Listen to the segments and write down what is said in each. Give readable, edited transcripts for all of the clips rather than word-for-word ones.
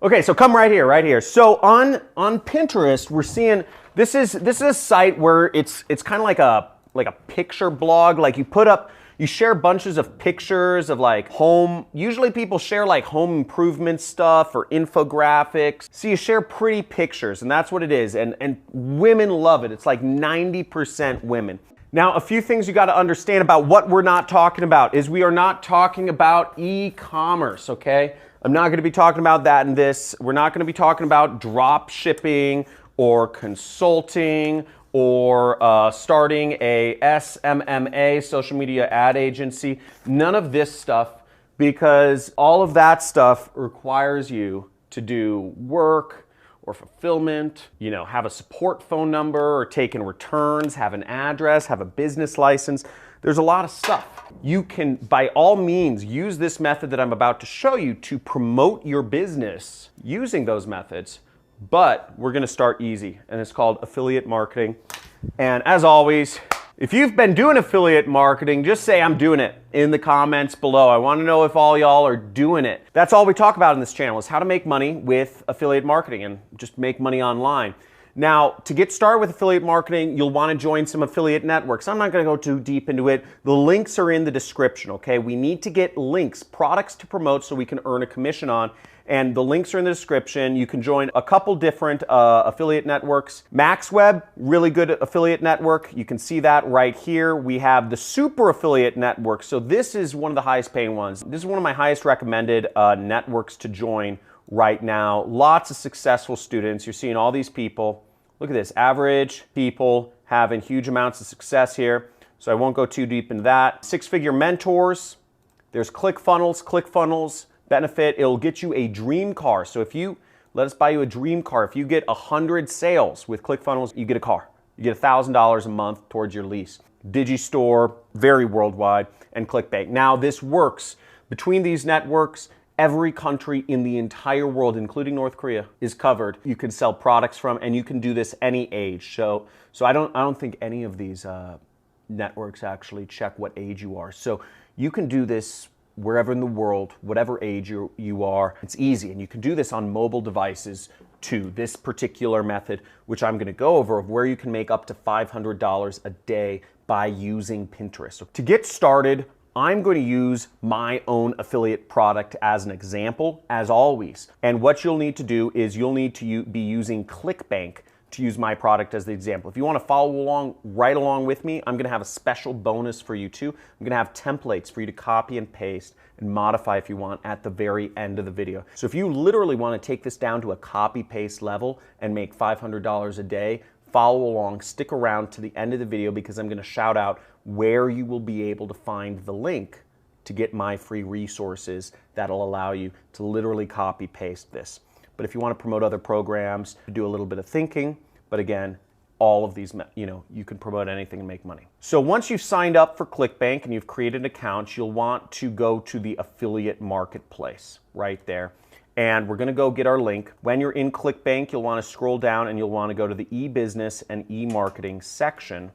Okay, so come right here, right here. So on Pinterest, we're seeing this is a site where it's kind of like a picture blog. Like you share bunches of pictures of like home. Usually people share like home improvement stuff or infographics. So you share pretty pictures, and that's what it is. And women love it. It's like 90% women. Now, a few things you got to understand about what we're not talking about is we are not talking about e-commerce, okay? I'm not going to be talking about that in this. We're not going to be talking about drop shipping or consulting or starting a SMMA, social media ad agency. None of this stuff, because all of that stuff requires you to do work or fulfillment, have a support phone number or take in returns, have an address, have a business license. There's a lot of stuff. You can, by all means, use this method that I'm about to show you to promote your business using those methods, but we're gonna start easy, and it's called affiliate marketing. And as always, if you've been doing affiliate marketing, just say I'm doing it in the comments below. I want to know if all y'all are doing it. That's all we talk about in this channel, is how to make money with affiliate marketing and just make money online. Now, to get started with affiliate marketing, you'll want to join some affiliate networks. I'm not going to go too deep into it. The links are in the description, okay? We need to get links, products to promote so we can earn a commission on. And the links are in the description. You can join a couple different affiliate networks. MaxWeb, really good affiliate network. You can see that right here. We have the Super Affiliate Network. So this is one of the highest paying ones. This is one of my highest recommended networks to join right now. Lots of successful students. You're seeing all these people. Look at this, average people having huge amounts of success here. So I won't go too deep into that. Six-figure mentors. There's ClickFunnels benefit. It'll get you a dream car. So if you let us buy you a dream car, if you get 100 sales with ClickFunnels, you get a car. You get $1,000 a month towards your lease. Digistore, very worldwide, and ClickBank. Now this works between these networks. Every country in the entire world, including North Korea, is covered. You can sell products from, and you can do this any age. So I don't think any of these networks actually check what age you are. So you can do this wherever in the world, whatever age you are. It's easy, and you can do this on mobile devices too. This particular method, which I'm going to go over, of where you can make up to $500 a day by using Pinterest. So to get started, I'm going to use my own affiliate product as an example, as always. And what you'll need to do is you'll need to be using ClickBank to use my product as the example. If you want to follow along, right along with me, I'm going to have a special bonus for you too. I'm going to have templates for you to copy and paste and modify if you want at the very end of the video. So if you literally want to take this down to a copy-paste level and make $500 a day, follow along, stick around to the end of the video, because I'm going to shout out where you will be able to find the link to get my free resources that'll allow you to literally copy-paste this. But if you want to promote other programs, do a little bit of thinking, but again, all of these, you can promote anything and make money. So once you've signed up for ClickBank and you've created an account, you'll want to go to the affiliate marketplace right there. And we're going to go get our link. When you're in ClickBank, you'll want to scroll down and you'll want to go to the e-business and e-marketing section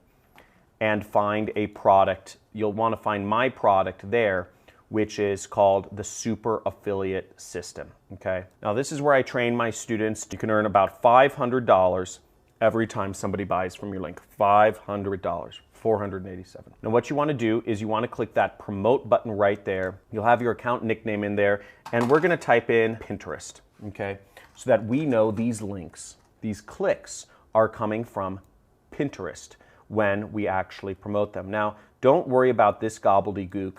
and find a product. You'll want to find my product there, which is called the Super Affiliate System, okay? Now this is where I train my students. You can earn about $500 every time somebody buys from your link. $500, 487. Now what you want to do is you want to click that promote button right there. You'll have your account nickname in there, and we're going to type in Pinterest, okay? So that we know these links, these clicks are coming from Pinterest when we actually promote them. Now, don't worry about this gobbledygook.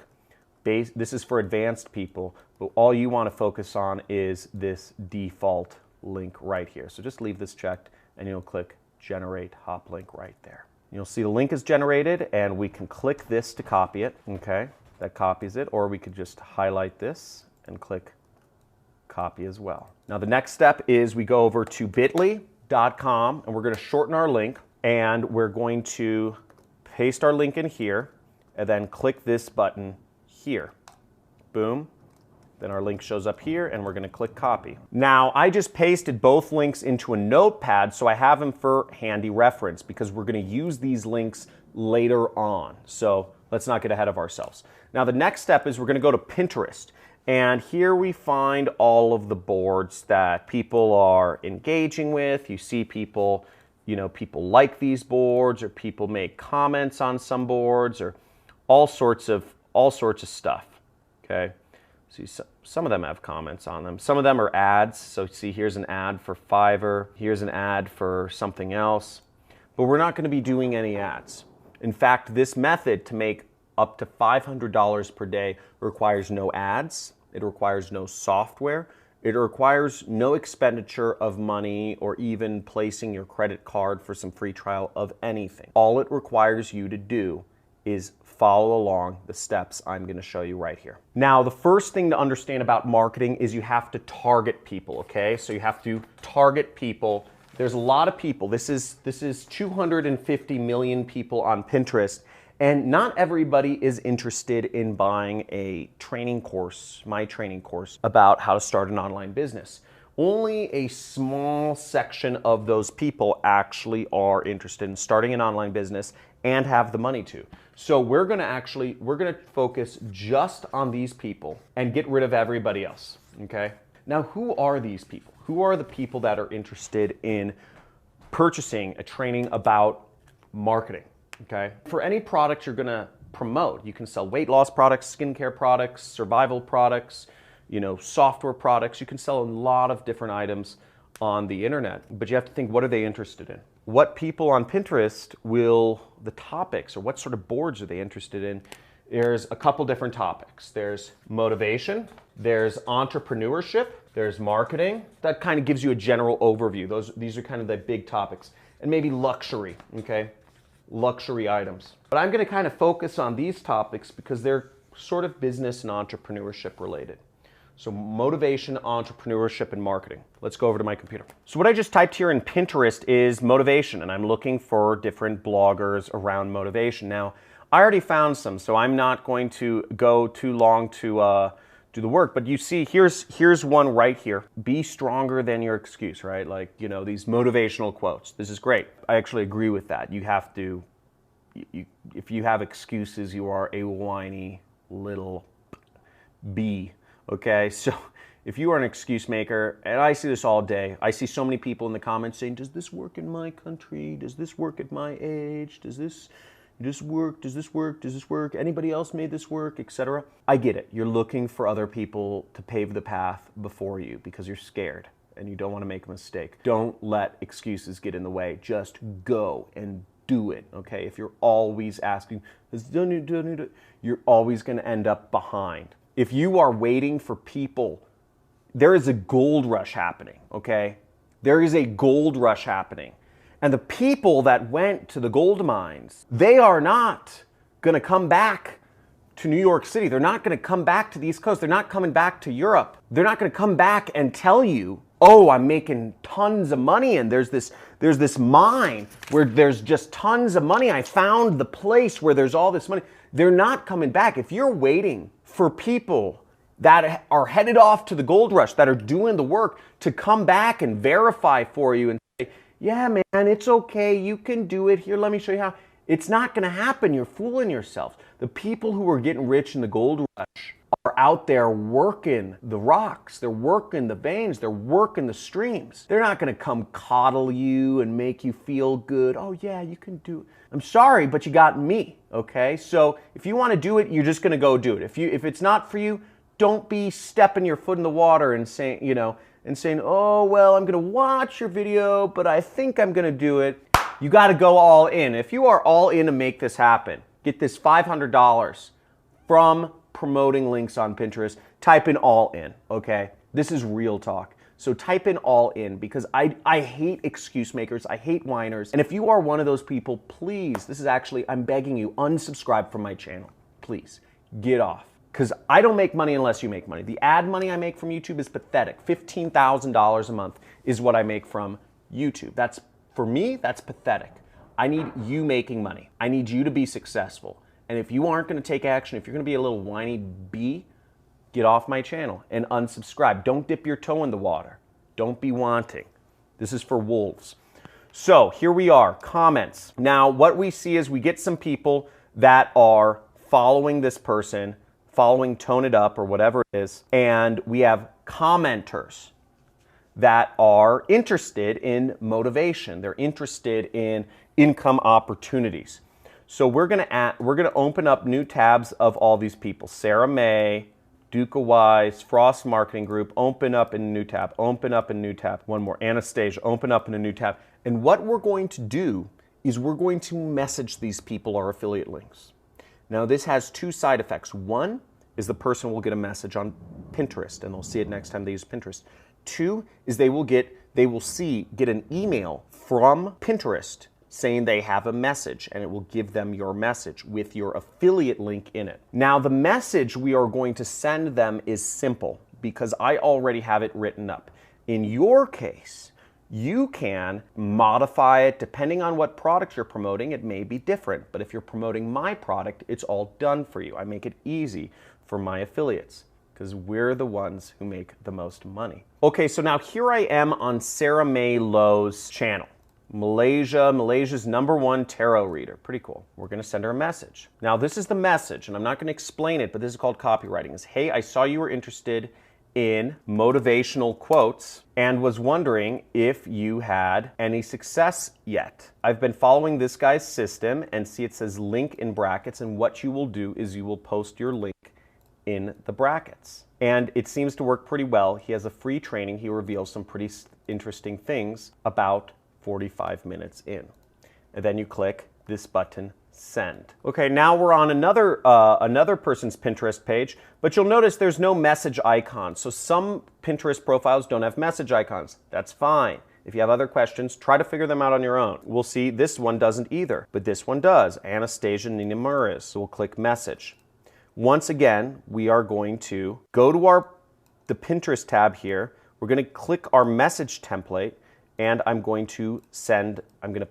This is for advanced people, but all you want to focus on is this default link right here. So just leave this checked and you'll click generate hop link right there. You'll see the link is generated, and we can click this to copy it, okay? That copies it, or we could just highlight this and click copy as well. Now the next step is we go over to bit.ly.com and we're going to shorten our link, and we're going to paste our link in here and then click this button here. Boom. Then our link shows up here, and we're going to click copy. Now, I just pasted both links into a notepad, so I have them for handy reference, because we're going to use these links later on. So let's not get ahead of ourselves. Now, the next step is we're going to go to Pinterest. And here we find all of the boards that people are engaging with. You see people, people like these boards, or people make comments on some boards, or all sorts of stuff. Okay. See, some of them have comments on them. Some of them are ads. So see, here's an ad for Fiverr. Here's an ad for something else. But we're not going to be doing any ads. In fact, this method to make up to $500 per day requires no ads. It requires no software. It requires no expenditure of money or even placing your credit card for some free trial of anything. All it requires you to do is follow along the steps I'm going to show you right here. Now, the first thing to understand about marketing is you have to target people, okay? So you have to target people. There's a lot of people. This is 250 million people on Pinterest, and not everybody is interested in buying a training course, my training course, about how to start an online business. Only a small section of those people actually are interested in starting an online business and have the money to. So we're gonna focus just on these people and get rid of everybody else, okay? Now, who are these people? Who are the people that are interested in purchasing a training about marketing, okay? For any product you're gonna promote, you can sell weight loss products, skincare products, survival products, software products. You can sell a lot of different items on the internet, but you have to think, what are they interested in? What people on Pinterest the topics, or what sort of boards are they interested in? There's a couple different topics. There's motivation, there's entrepreneurship, there's marketing. That kind of gives you a general overview. These are kind of the big topics. And maybe luxury, okay? Luxury items. But I'm gonna kind of focus on these topics because they're sort of business and entrepreneurship related. So motivation, entrepreneurship, and marketing. Let's go over to my computer. So what I just typed here in Pinterest is motivation, and I'm looking for different bloggers around motivation. Now, I already found some, so I'm not going to go too long to do the work, but you see, here's one right here. Be stronger than your excuse, right? Like, these motivational quotes. This is great. I actually agree with that. You have to, if you have excuses, you are a whiny little bee. Okay, so if you are an excuse maker, and I see this all day, I see so many people in the comments saying, does this work in my country? Does this work at my age? Does this work? Does this work? Does this work? Anybody else made this work, etc.? I get it. You're looking for other people to pave the path before you because you're scared and you don't want to make a mistake. Don't let excuses get in the way. Just go and do it, okay? If you're always asking, you're always going to end up behind. If you are waiting for people, there is a gold rush happening, okay? There is a gold rush happening. And the people that went to the gold mines, they are not going to come back to New York City. They're not going to come back to the East Coast. They're not coming back to Europe. They're not going to come back and tell you, oh, I'm making tons of money and there's this mine where there's just tons of money. I found the place where there's all this money. They're not coming back. If you're waiting for people that are headed off to the gold rush, that are doing the work, to come back and verify for you and say, yeah, man, it's okay, you can do it. Here, let me show you how. It's not going to happen. You're fooling yourself. The people who are getting rich in the gold rush are out there working the rocks. They're working the veins. They're working the streams. They're not going to come coddle you and make you feel good. Oh, yeah, you can do it. I'm sorry, but you got me, okay? So if you want to do it, you're just going to go do it. If it's not for you, don't be stepping your foot in the water and saying, oh, well, I'm going to watch your video, but I think I'm going to do it. You got to go all in. If you are all in to make this happen, get this $500 from promoting links on Pinterest, type in all in, okay? This is real talk. So type in all in because I hate excuse makers. I hate whiners. And if you are one of those people, please, I'm begging you, unsubscribe from my channel. Please, get off. Because I don't make money unless you make money. The ad money I make from YouTube is pathetic. $15,000 a month is what I make from YouTube. For me, that's pathetic. I need you making money. I need you to be successful. And if you aren't going to take action, if you're going to be a little whiny bee, get off my channel and unsubscribe. Don't dip your toe in the water. Don't be wanting. This is for wolves. So here we are, comments. Now what we see is we get some people that are following this person, following Tone It Up or whatever it is, and we have commenters that are interested in motivation. They're interested in income opportunities. So we're gonna open up new tabs of all these people. Sarah May, Duca Wise, Frost Marketing Group, open up in a new tab, open up in a new tab. One more, Anastasia, open up in a new tab. And what we're going to do is we're going to message these people our affiliate links. Now this has two side effects. One is the person will get a message on Pinterest and they'll see it next time they use Pinterest. Two is they will get an email from Pinterest saying they have a message, and it will give them your message with your affiliate link in it. Now the message we are going to send them is simple because I already have it written up. In your case, you can modify it depending on what product you're promoting. It may be different, but if you're promoting my product, it's all done for you. I make it easy for my affiliates because we're the ones who make the most money. Okay, so now here I am on Sarah May Lowe's channel. Malaysia's #1 tarot reader. Pretty cool. We're gonna send her a message. Now this is the message, and I'm not gonna explain it, but this is called copywriting. It's, hey, I saw you were interested in motivational quotes and was wondering if you had any success yet. I've been following this guy's system and see it says link in brackets, and what you will do is you will post your link in the brackets. And it seems to work pretty well. He has a free training. He reveals some pretty interesting things about 45 minutes in. And then you click this button, send. Okay, now we're on another person's Pinterest page, but you'll notice there's no message icon. So some Pinterest profiles don't have message icons. That's fine. If you have other questions, try to figure them out on your own. We'll see this one doesn't either, but this one does. Anastasia Nina Murris. So we'll click message. Once again, we are going to go to the Pinterest tab here. We're going to click our message template, and I'm going to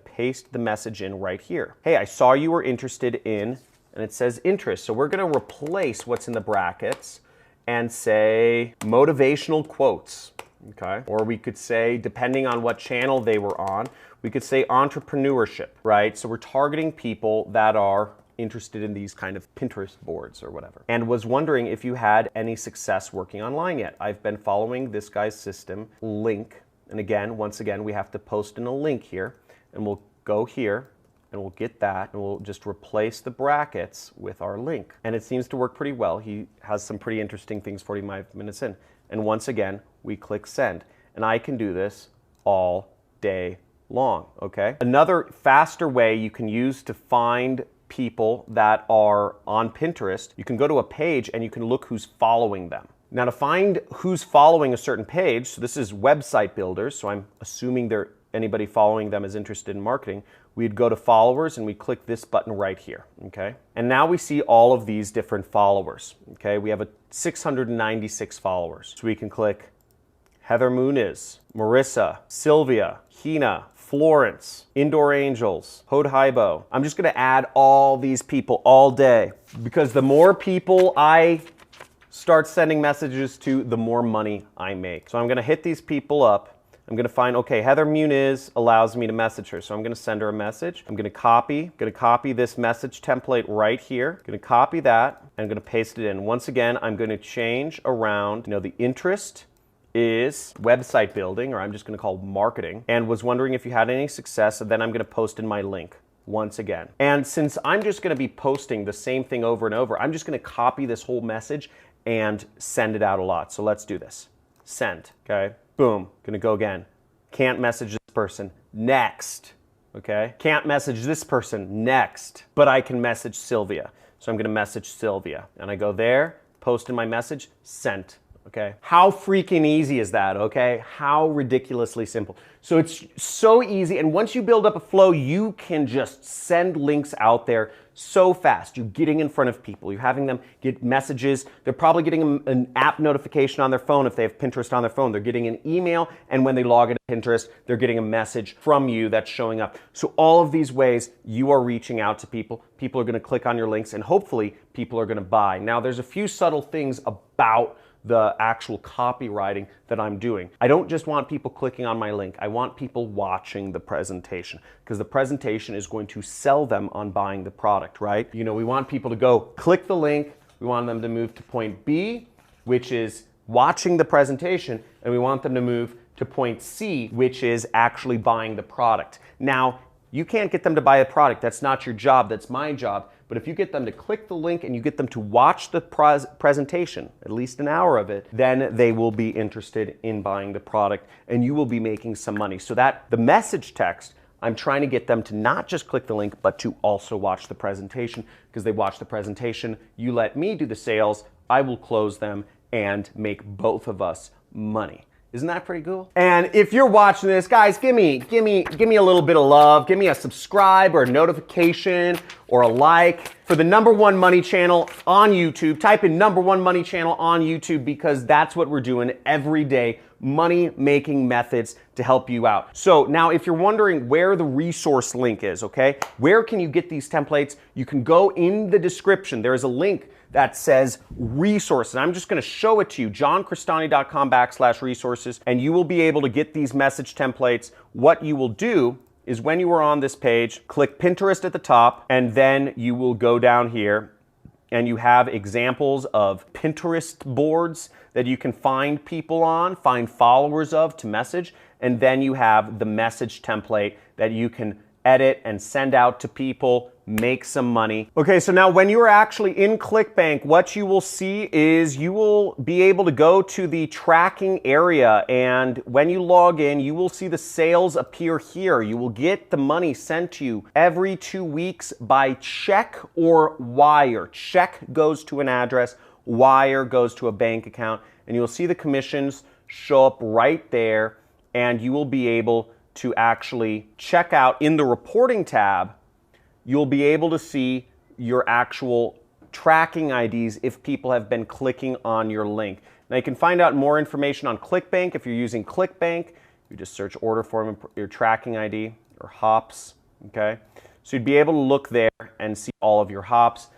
paste the message in right here. Hey, I saw you were interested in, and it says interest. So we're going to replace what's in the brackets and say motivational quotes, okay? Or we could say, depending on what channel they were on, we could say entrepreneurship, right? So we're targeting people that are interested in these kind of Pinterest boards or whatever, and was wondering if you had any success working online yet. I've been following this guy's system, link. And again, once again, we have to post in a link here, and we'll go here and we'll get that, and we'll just replace the brackets with our link. And it seems to work pretty well. He has some pretty interesting things 45 minutes in. And once again, we click send. And I can do this all day long, okay? Another faster way you can use to find people that are on Pinterest, you can go to a page and you can look who's following them. Now to find who's following a certain page, so this is website builders, so I'm assuming anybody following them is interested in marketing, we'd go to followers and we click this button right here, okay? And now we see all of these different followers, okay? We have 696 followers. So we can click Heather Muniz, Marissa, Sylvia, Hina, Florence, Indoor Angels, Hodhaibo. I'm just gonna add all these people all day because the more people I start sending messages to, the more money I make. So I'm gonna hit these people up. I'm gonna find, okay, Heather Muniz allows me to message her. So I'm gonna send her a message. I'm gonna copy this message template right here. I'm gonna copy that, and I'm gonna paste it in. Once again, I'm gonna change around, the interest is website building, or I'm just gonna call marketing, and was wondering if you had any success, and then I'm gonna post in my link once again. And since I'm just gonna be posting the same thing over and over, I'm just gonna copy this whole message and send it out a lot. So let's do this. Send, okay? Boom, gonna go again. Can't message this person, next, okay? Can't message this person, next, but I can message Sylvia. So I'm gonna message Sylvia, and I go there, post in my message, sent. Okay, how freaking easy is that, okay? How ridiculously simple. So it's so easy, and once you build up a flow, you can just send links out there so fast. You're getting in front of people. You're having them get messages. They're probably getting an app notification on their phone if they have Pinterest on their phone. They're getting an email, and when they log into Pinterest, they're getting a message from you that's showing up. So all of these ways, you are reaching out to people. People are gonna click on your links, and hopefully, people are gonna buy. Now, there's a few subtle things about the actual copywriting that I'm doing. I don't just want people clicking on my link. I want people watching the presentation, because the presentation is going to sell them on buying the product, right? We want people to go click the link, We want them to move to point B, which is watching the presentation, and we want them to move to point C, which is actually buying the product. Now, you can't get them to buy a product. That's not your job. That's my job. But if you get them to click the link and you get them to watch the presentation, at least an hour of it, then they will be interested in buying the product and you will be making some money. So that the message text, I'm trying to get them to not just click the link, but to also watch the presentation, because they watch the presentation, you let me do the sales, I will close them and make both of us money. Isn't that pretty cool? And if you're watching this, guys, give me a little bit of love. Give me a subscribe or a notification or a like for the #1 money channel on YouTube. Type in #1 money channel on YouTube, because that's what we're doing every day. Money making methods to help you out. So now if you're wondering where the resource link is, okay, where can you get these templates? You can go in the description. There is a link that says resources. I'm just gonna show it to you, johncristani.com/resources, and you will be able to get these message templates. What you will do is when you are on this page, click Pinterest at the top, and then you will go down here and you have examples of Pinterest boards that you can find people on, find followers of to message, and then you have the message template that you can edit and send out to people, make some money. Okay, so now when you're actually in ClickBank, what you will see is you will be able to go to the tracking area, and when you log in, you will see the sales appear here. You will get the money sent to you every 2 weeks by check or wire. Check goes to an address, wire goes to a bank account, and you'll see the commissions show up right there, and you will be able to actually check out in the reporting tab. You'll be able to see your actual tracking IDs if people have been clicking on your link. Now you can find out more information on ClickBank. If you're using ClickBank, you just search order form and your tracking ID or hops, okay? So you'd be able to look there and see all of your hops.